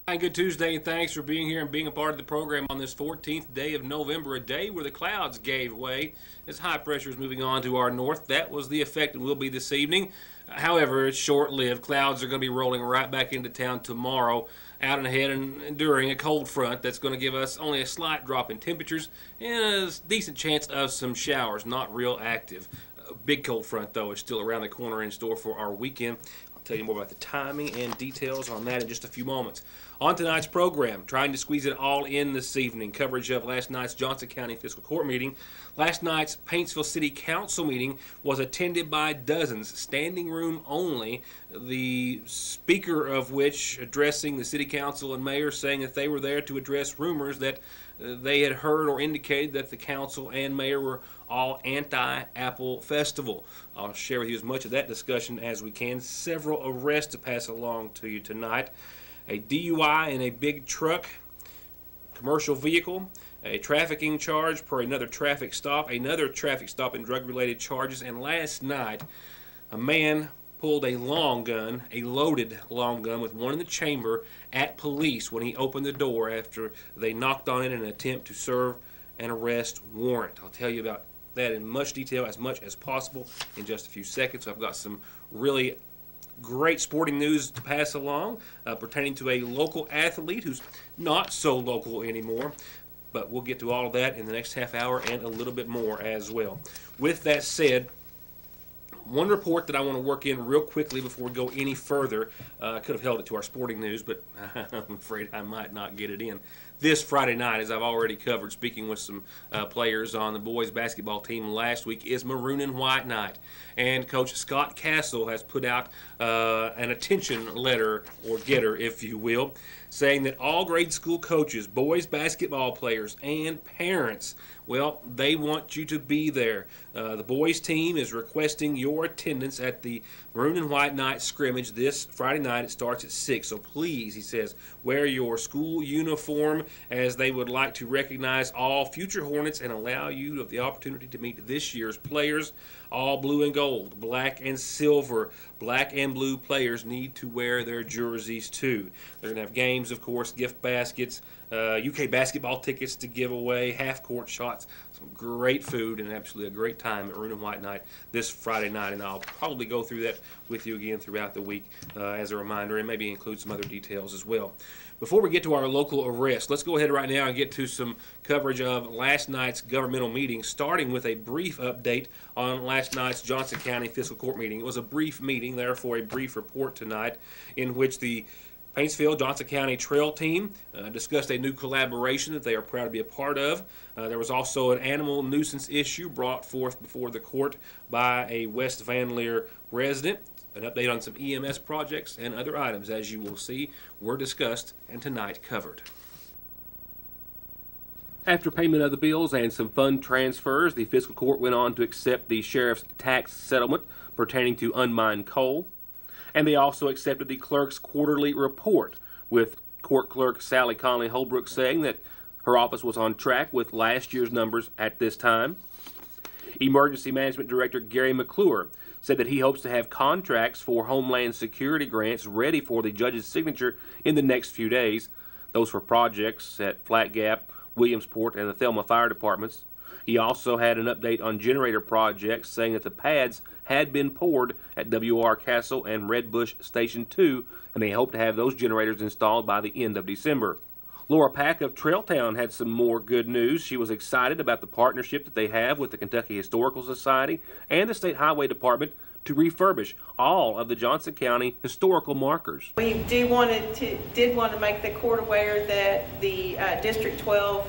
Hi, good Tuesday, and thanks for being here and being a part of the program on this 14th day of November, a day where the clouds gave way as high pressure is moving on to our north. That was the effect and will be this evening. However, it's short-lived. Clouds are going to be rolling right back into town tomorrow, out and ahead and during a cold front that's going to give us only a slight drop in temperatures and a decent chance of some showers, not real active. A big cold front, though, is still around the corner in store for our weekend. Tell you more about the timing and details on that in just a few moments. On tonight's program, trying to squeeze it all in this evening. Coverage of last night's Johnson County Fiscal Court meeting. Last night's Paintsville City Council meeting was attended by dozens, standing room only. The speaker of which addressing the city council and mayor, saying that they were there to address rumors that they had heard or indicated that the council and mayor were all anti-Apple Festival. I'll share with you as much of that discussion as we can. Several arrests to pass along to you tonight. A DUI in a big truck, commercial vehicle, a trafficking charge per another traffic stop in drug-related charges, and last night a man pulled a long gun, a loaded long gun with one in the chamber at police when he opened the door after they knocked on it in an attempt to serve an arrest warrant. I'll tell you about that in much detail, as much as possible, in just a few seconds. So I've got some really great sporting news to pass along pertaining to a local athlete who's not so local anymore. But we'll get to all of that in the next half hour and a little bit more as well. With that said, one report that I want to work in real quickly before we go any further. I could have held it to our sporting news, but I'm afraid I might not get it in. This Friday night, as I've already covered, speaking with some players on the boys basketball team last week, is Maroon and White night. And Coach Scott Castle has put out an attention letter, or getter, if you will, saying that all grade school coaches, boys basketball players, and parents, well, they want you to be there. The boys team is requesting your attendance at the Maroon and White night scrimmage this Friday night. It starts at 6. So please, he says, wear your school uniform, as they would like to recognize all future Hornets and allow you the opportunity to meet this year's players. All blue and gold, black and silver, black and blue players need to wear their jerseys too. They're going to have games, of course, gift baskets, UK basketball tickets to give away, half-court shots, some great food, and absolutely a great time at Maroon and White night this Friday night. And I'll probably go through that with you again throughout the week as a reminder, and maybe include some other details as well. Before we get to our local arrest, let's go ahead right now and get to some coverage of last night's governmental meeting, starting with a brief update on last night's Johnson County Fiscal Court meeting. It was a brief meeting, therefore a brief report tonight, in which the Paintsville Johnson County Trail Team discussed a new collaboration that they are proud to be a part of. There was also an animal nuisance issue brought forth before the court by a West Van Leer resident. An update on some EMS projects and other items, as you will see, were discussed and tonight covered. After payment of the bills and some fund transfers, the fiscal court went on to accept the sheriff's tax settlement pertaining to unmined coal. And they also accepted the clerk's quarterly report, with court clerk Sally Conley Holbrook saying that her office was on track with last year's numbers at this time. Emergency Management Director Gary McClure said that he hopes to have contracts for Homeland Security grants ready for the judge's signature in the next few days. Those for projects at Flat Gap, Williamsport, and the Thelma Fire Departments. He also had an update on generator projects, saying that the pads had been poured at W.R. Castle and Redbush Station 2, and they hope to have those generators installed by the end of December. Laura Pack of Trailtown had some more good news. She was excited about the partnership that they have with the Kentucky Historical Society and the State Highway Department to refurbish all of the Johnson County historical markers. We did want to make the court aware that the District 12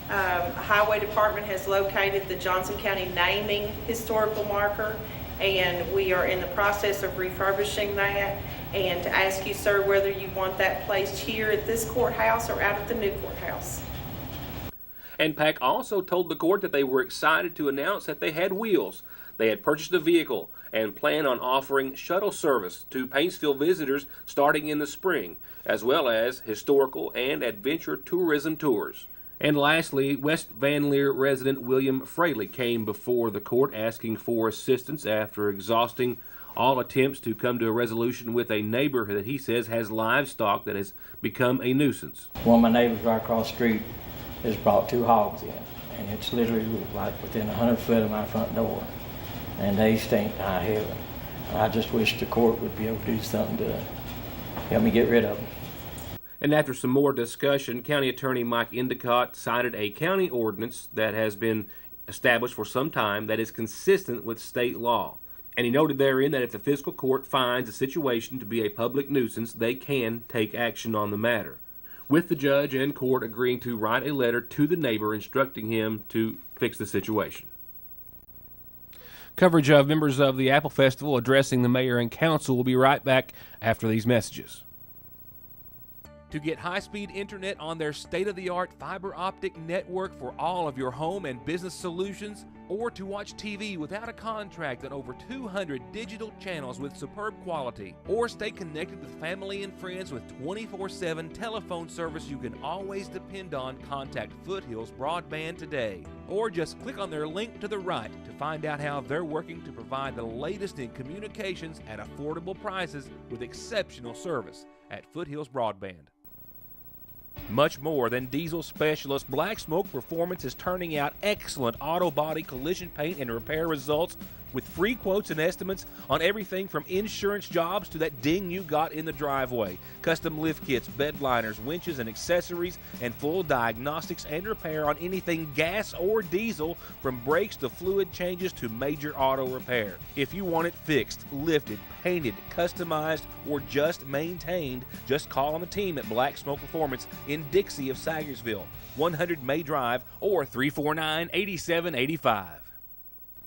Highway Department has located the Johnson County naming historical marker, and we are in the process of refurbishing that. And to ask you, sir, whether you want that placed here at this courthouse or out at the new courthouse. And Pack also told the court that they were excited to announce that they had wheels. They had purchased a vehicle and plan on offering shuttle service to Paintsville visitors starting in the spring, as well as historical and adventure tourism tours. And lastly, West Van Leer resident William Fraley came before the court asking for assistance after exhausting all attempts to come to a resolution with a neighbor that he says has livestock that has become a nuisance. One of my neighbors right across the street has brought 2 hogs in, and it's literally like within 100 foot of my front door, and they stink to high heaven. I just wish the court would be able to do something to help me get rid of them. And after some more discussion, County Attorney Mike Endicott cited a county ordinance that has been established for some time that is consistent with state law. And he noted therein that if the fiscal court finds the situation to be a public nuisance, they can take action on the matter, with the judge and court agreeing to write a letter to the neighbor instructing him to fix the situation. Coverage of members of the Apple Festival addressing the mayor and council will be right back after these messages. To get high-speed internet on their state-of-the-art fiber optic network for all of your home and business solutions, or to watch TV without a contract on over 200 digital channels with superb quality, or stay connected with family and friends with 24/7 telephone service you can always depend on, contact Foothills Broadband today. Or just click on their link to the right to find out how they're working to provide the latest in communications at affordable prices with exceptional service at Foothills Broadband. Much more than diesel specialist, Black Smoke Performance is turning out excellent auto body collision paint and repair results with free quotes and estimates on everything from insurance jobs to that ding you got in the driveway, custom lift kits, bed liners, winches and accessories, and full diagnostics and repair on anything gas or diesel, from brakes to fluid changes to major auto repair. If you want it fixed, lifted, painted, customized, or just maintained, just call on the team at Black Smoke Performance in Dixie of Sagersville, 100 May Drive, or 349-8785.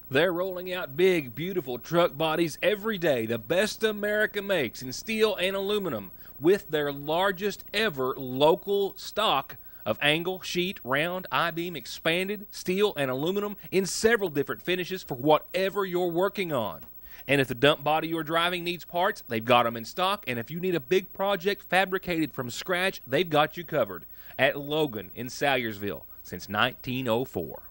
They're rolling out big, beautiful truck bodies every day, the best America makes in steel and aluminum, with their largest ever local stock of angle, sheet, round, I-beam, expanded, steel, and aluminum in several different finishes for whatever you're working on. And if the dump body you're driving needs parts, they've got them in stock. And if you need a big project fabricated from scratch, they've got you covered at Logan in Salyersville since 1904.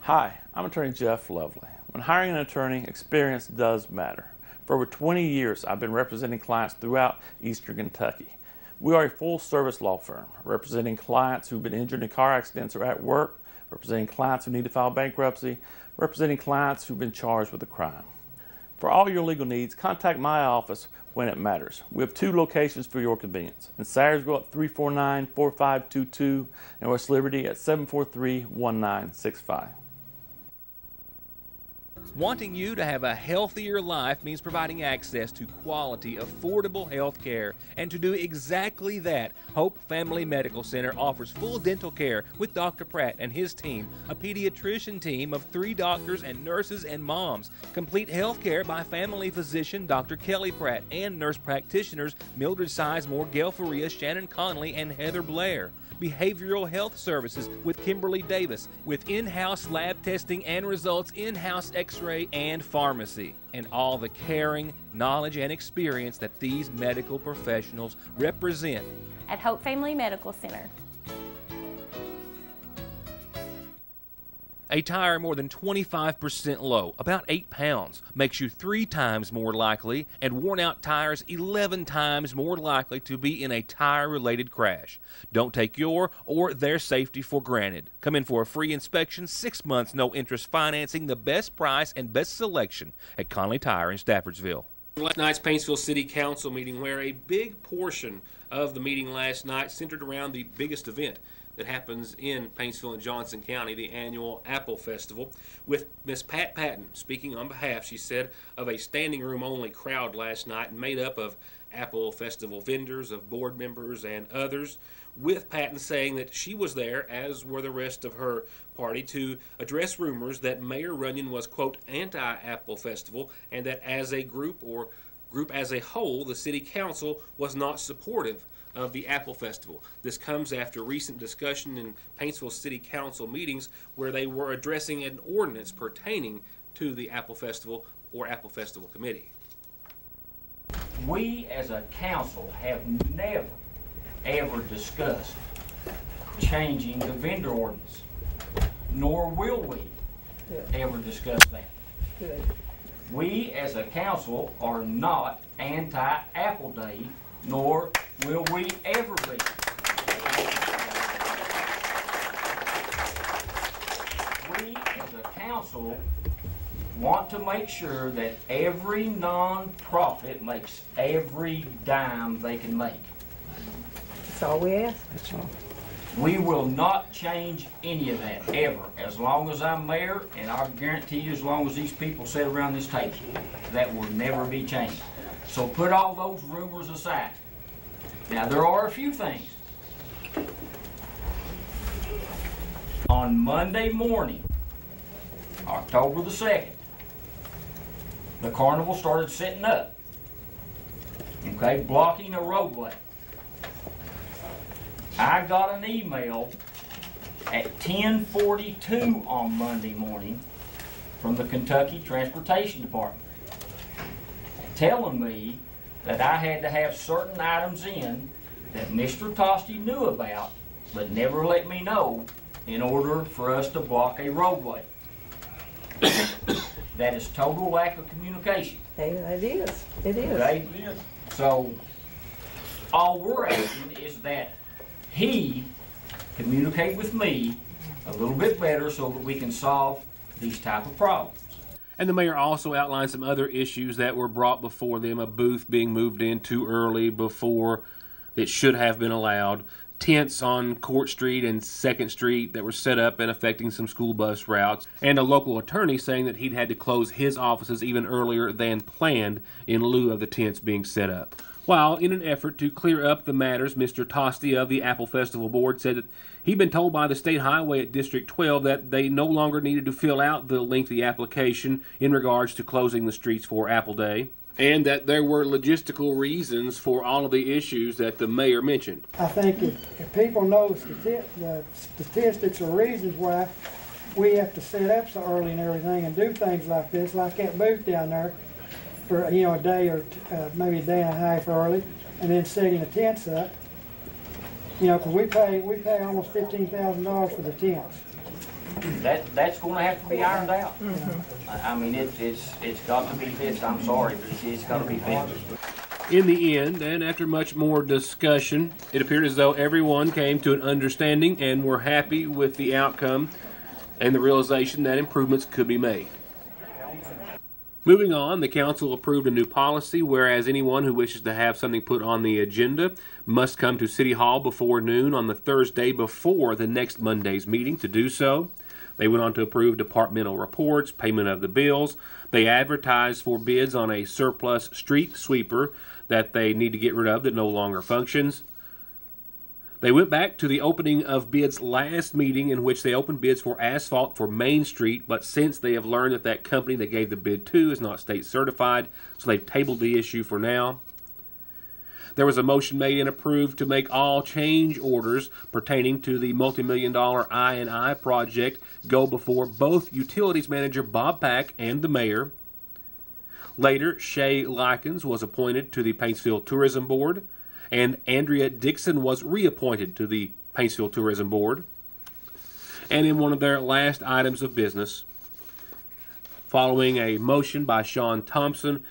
Hi, I'm attorney Jeff Lovely. When hiring an attorney, experience does matter. For over 20 years, I've been representing clients throughout Eastern Kentucky. We are a full-service law firm, representing clients who've been injured in car accidents or at work, representing clients who need to file bankruptcy, representing clients who've been charged with a crime. For all your legal needs, contact my office when it matters. We have 2 locations for your convenience. In Sayersville at 349-4522 and West Liberty at 743-1965. Wanting you to have a healthier life means providing access to quality, affordable health care. And to do exactly that, Hope Family Medical Center offers full dental care with Dr. Pratt and his team, a pediatrician team of 3 doctors and nurses and moms, complete health care by family physician Dr. Kelly Pratt and nurse practitioners Mildred Sizemore, Gail Faria, Shannon Conley, and Heather Blair. Behavioral health services with Kimberly Davis, with in-house lab testing and results, in-house x-ray and pharmacy, and all the caring, knowledge, and experience that these medical professionals represent at Hope Family Medical Center. A tire more than 25% low, about 8 pounds, makes you 3 times more likely, and worn-out tires 11 times more likely to be in a tire-related crash. Don't take your or their safety for granted. Come in for a free inspection, 6 months, no-interest financing, the best price and best selection at Conley Tire in Staffordsville. Last night's Paintsville City Council meeting, where a big portion of the meeting last night centered around the biggest event that happens in Paintsville and Johnson County, the annual Apple Festival, with Miss Pat Patton speaking on behalf, she said, of a standing room only crowd last night made up of Apple Festival vendors, of board members, and others, with Patton saying that she was there, as were the rest of her party, to address rumors that Mayor Runyon was, quote, anti-Apple Festival, and that as a group or group as a whole, the city council was not supportive of the Apple Festival. This comes after recent discussion in Paintsville City Council meetings where they were addressing an ordinance pertaining to the Apple Festival or Apple Festival Committee. We as a council have never, ever discussed changing the vendor ordinance, nor will we ever discuss that. We as a council are not anti-Apple Day, nor will we ever be. We as a council want to make sure that every non-profit makes every dime they can make. That's all we ask. We will not change any of that, ever, as long as I'm mayor, and I guarantee you, as long as these people sit around this table, that will never be changed. So put all those rumors aside. Now, there are a few things. On Monday morning, October the 2nd, the carnival started setting up, okay, blocking a roadway. I got an email at 10:42 on Monday morning from the Kentucky Transportation Department telling me that I had to have certain items in that Mr. Tosti knew about but never let me know in order for us to block a roadway. That is total lack of communication. Hey, it is. It is. Okay? So, all we're asking is that he communicate with me a little bit better so that we can solve these type of problems. And the mayor also outlined some other issues that were brought before them, a booth being moved in too early before it should have been allowed, tents on Court Street and 2nd Street that were set up and affecting some school bus routes, and a local attorney saying that he'd had to close his offices even earlier than planned in lieu of the tents being set up. While, in an effort to clear up the matters, Mr. Tosti of the Apple Festival Board said that he'd been told by the state highway at District 12 that they no longer needed to fill out the lengthy application in regards to closing the streets for Apple Day, and that there were logistical reasons for all of the issues that the mayor mentioned. I think if people know the statistics or reasons why we have to set up so early and everything and do things like this, like that booth down there, for a day or maybe a day and a half early, and then setting the tents up. Because we pay almost $15,000 for the tents. That's going to have to be ironed out. I mean, it's got to be fixed. I'm sorry, but it's got to be fixed. In the end, and after much more discussion, it appeared as though everyone came to an understanding and were happy with the outcome and the realization that improvements could be made. Moving on, the council approved a new policy, whereas anyone who wishes to have something put on the agenda must come to City Hall before noon on the Thursday before the next Monday's meeting to do so. They went on to approve departmental reports, payment of the bills. They advertised for bids on a surplus street sweeper that they need to get rid of that no longer functions. They went back to the opening of bids last meeting, in which they opened bids for asphalt for Main Street, but since they have learned that that company they gave the bid to is not state certified, so they've tabled the issue for now. There was a motion made and approved to make all change orders pertaining to the multi-million-dollar I&I project go before both Utilities Manager Bob Pack and the Mayor. Later, Shay Likens was appointed to the Paintsville Tourism Board, and Andrea Dixon was reappointed to the Paintsville Tourism Board. And in one of their last items of business, following a motion by Sean Thompson,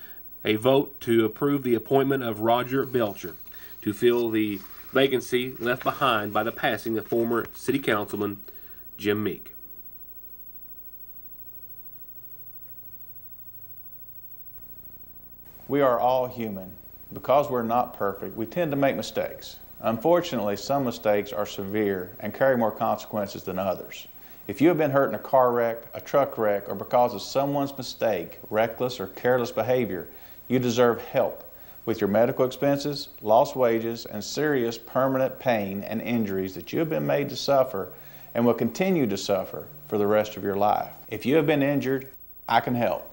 a vote to approve the appointment of Roger Belcher to fill the vacancy left behind by the passing of former City Councilman Jim Meek. We are all human. Because we're not perfect, we tend to make mistakes. Unfortunately, some mistakes are severe and carry more consequences than others. If you have been hurt in a car wreck, a truck wreck, or because of someone's mistake, reckless or careless behavior, you deserve help with your medical expenses, lost wages, and serious permanent pain and injuries that you have been made to suffer and will continue to suffer for the rest of your life. If you have been injured, I can help.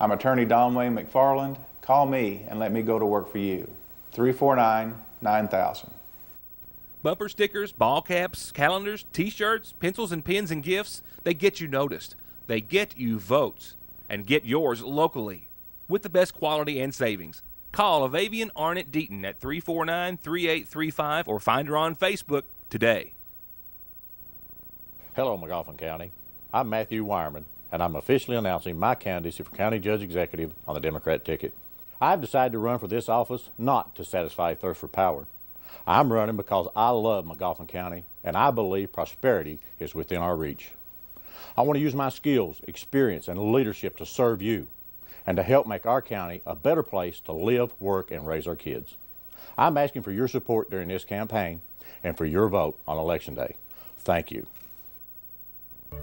I'm attorney Don Wayne McFarland. Call me and let me go to work for you. 349-9000. Bumper stickers, ball caps, calendars, t-shirts, pencils and pens and gifts, they get you noticed. They get you votes. And get yours locally with the best quality and savings. Call Avavian Arnett Deaton at 349-3835 or find her on Facebook today. Hello, McGoffin County. I'm Matthew Wireman, and I'm officially announcing my candidacy for County Judge Executive on the Democrat ticket. I've decided to run for this office not to satisfy a thirst for power. I'm running because I love McGoffin County, and I believe prosperity is within our reach. I want to use my skills, experience, and leadership to serve you and to help make our county a better place to live, work, and raise our kids. I'm asking for your support during this campaign and for your vote on Election Day. Thank you.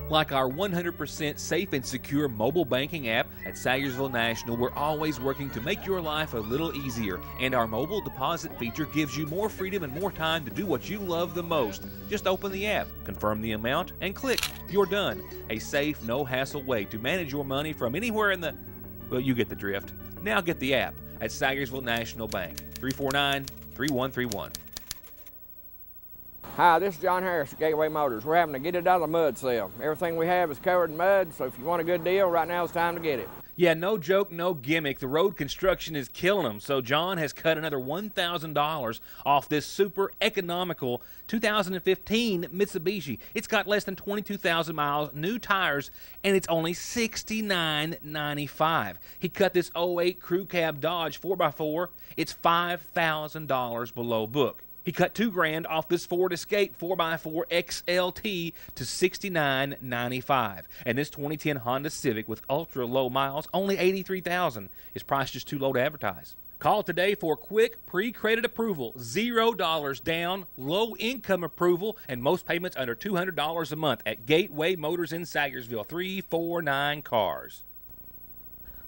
Like our 100% safe and secure mobile banking app at Sayersville National, we're always working to make your life a little easier. And our mobile deposit feature gives you more freedom and more time to do what you love the most. Just open the app, confirm the amount, and click. You're done. A safe, no-hassle way to manage your money from anywhere in the... Well, you get the drift. Now get the app at Sayersville National Bank. 349-3131. Hi, this is John Harris at Gateway Motors. We're having a get it out of the mud sale. Everything we have is covered in mud, so if you want a good deal, right now is time to get it. Yeah, no joke, no gimmick. The road construction is killing them, so John has cut another $1,000 off this super economical 2015 Mitsubishi. It's got less than 22,000 miles, new tires, and it's only $69.95. He cut this 08 Crew Cab Dodge 4x4. It's $5,000 below book. He cut $2,000 off this Ford Escape 4x4 XLT to $69.95. And this 2010 Honda Civic with ultra low miles, only $83,000. His price just too low to advertise. Call today for quick pre-credit approval, $0 down, low income approval, and most payments under $200 a month at Gateway Motors in Sayersville, 349 Cars.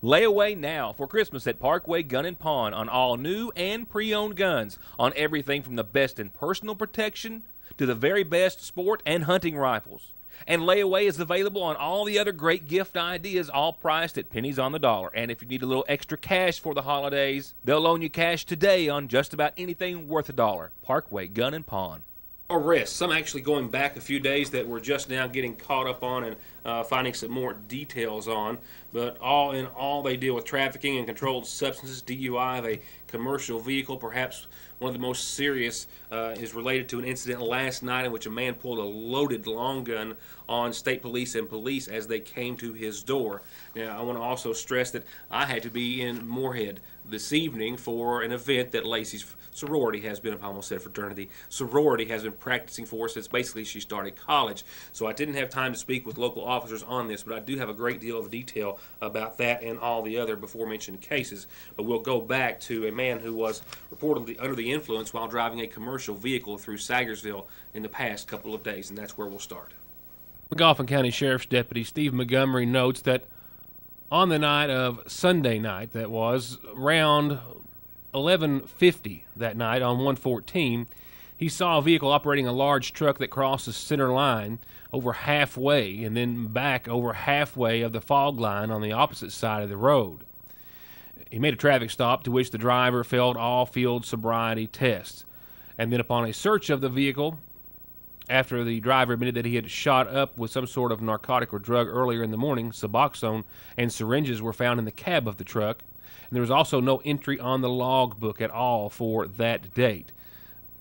Layaway now for Christmas at Parkway Gun and Pawn on all new and pre-owned guns, on everything from the best in personal protection to the very best sport and hunting rifles. And layaway is available on all the other great gift ideas, all priced at pennies on the dollar. And if you need a little extra cash for the holidays, they'll loan you cash today on just about anything worth $1. Parkway Gun and Pawn. Arrests, some actually going back a few days that we're just now getting caught up on and finding some more details on. But all in all, they deal with trafficking and controlled substances, DUI of a commercial vehicle. Perhaps one of the most serious is related to an incident last night in which a man pulled a loaded long gun on state police and police as they came to his door. Now, I want to also stress that I had to be in Moorhead this evening for an event that Lacey's sorority has been, I almost said fraternity, sorority has been practicing for since basically she started college. So I didn't have time to speak with local officers on this, but I do have a great deal of detail about that and all the other before mentioned cases. But we'll go back to a man who was reportedly under the influence while driving a commercial vehicle through Sayersville in the past couple of days, and that's where we'll start. McGoffin County Sheriff's Deputy Steve Montgomery notes that on the night of Sunday night, that was around 11:50 that night on 114, he saw a vehicle operating a large truck that crossed the center line over halfway and then back over halfway of the fog line on the opposite side of the road. He made a traffic stop to which the driver failed all field sobriety tests. And then upon a search of the vehicle, after the driver admitted that he had shot up with some sort of narcotic or drug earlier in the morning, Suboxone and syringes were found in the cab of the truck. And there was also no entry on the log book at all for that date.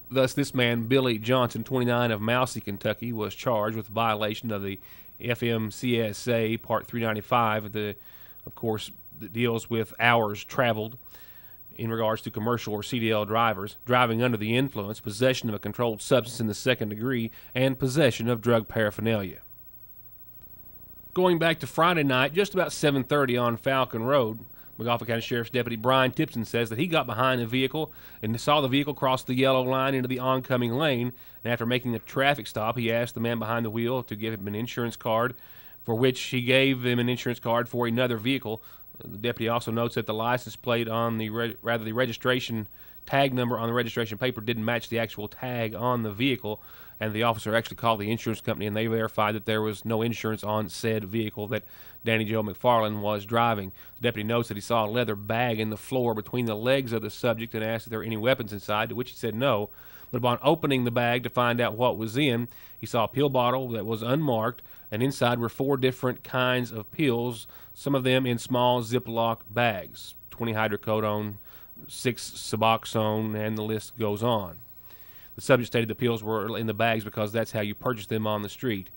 Thus, this man, Billy Johnson, 29, of Mousy, Kentucky, was charged with violation of the FMCSA Part 395, of course, that deals with hours traveled in regards to commercial or CDL drivers, driving under the influence, possession of a controlled substance in the second degree, and possession of drug paraphernalia. Going back to Friday night, just about 7:30 on Falcon Road, McGoffin County Sheriff's Deputy Brian Tipson says that he got behind the vehicle and saw the vehicle cross the yellow line into the oncoming lane, and after making a traffic stop, he asked the man behind the wheel to give him an insurance card, for which he gave him an insurance card for another vehicle. The deputy also notes that the license plate on the registration tag number on the registration paper didn't match the actual tag on the vehicle, and the officer actually called the insurance company, and they verified that there was no insurance on said vehicle that Danny Joe McFarland was driving. The deputy notes that he saw a leather bag in the floor between the legs of the subject and asked if there were any weapons inside, to which he said no. But upon opening the bag to find out what was in, he saw a pill bottle that was unmarked, and inside were 4 different kinds of pills, some of them in small Ziploc bags, 20 hydrocodone, 6 Suboxone, and the list goes on. The subject stated the pills were in the bags because that's how you purchase them on the street.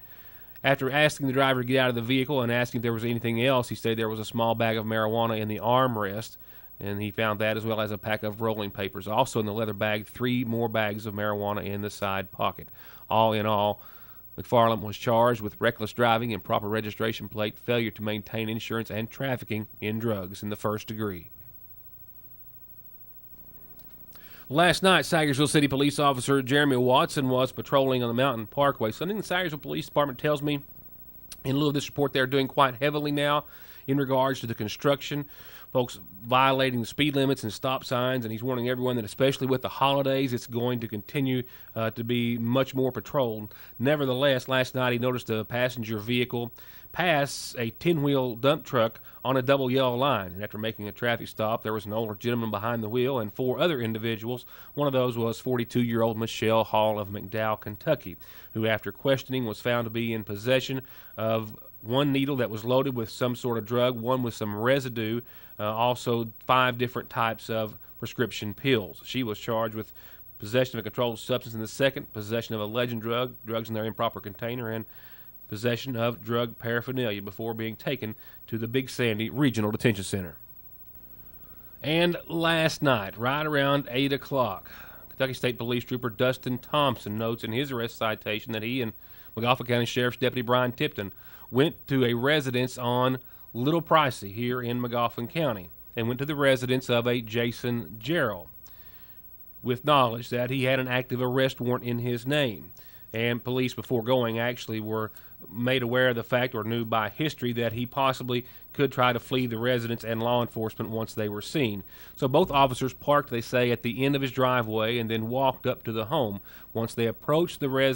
After asking the driver to get out of the vehicle and asking if there was anything else, he said there was a small bag of marijuana in the armrest, and he found that as well as a pack of rolling papers. Also in the leather bag, 3 more bags of marijuana in the side pocket. All in all, McFarland was charged with reckless driving, improper registration plate, failure to maintain insurance, and trafficking in drugs in the first degree. Last night, Sagersville City Police Officer Jeremy Watson was patrolling on the Mountain Parkway. Something the Sagersville Police Department tells me, in lieu of this report, they're doing quite heavily now in regards to the construction. Folks violating the speed limits and stop signs, and he's warning everyone that especially with the holidays, it's going to continue to be much more patrolled. Nevertheless, last night he noticed a passenger vehicle pass a 10-wheel dump truck on a double yellow line. And after making a traffic stop, there was an older gentleman behind the wheel and 4 other individuals. One of those was 42-year-old Michelle Hall of McDowell, Kentucky, who after questioning was found to be in possession of 1 needle that was loaded with some sort of drug, 1 with some residue, also 5 different types of prescription pills. She was charged with possession of a controlled substance in the second, possession of a legend drug, drugs in their improper container, and possession of drug paraphernalia before being taken to the Big Sandy Regional Detention Center. And last night, right around 8 o'clock, Kentucky State Police Trooper Dustin Thompson notes in his arrest citation that he and McGoffin County Sheriff's Deputy Brian Tipton went to a residence on Little Pricey here in McGoffin County and went to the residence of a Jason Gerald with knowledge that he had an active arrest warrant in his name. And police, before going, actually were made aware of the fact, or knew by history, that he possibly could try to flee the residence and law enforcement once they were seen. So both officers parked, they say, at the end of his driveway and then walked up to the home. Once they approached the residence,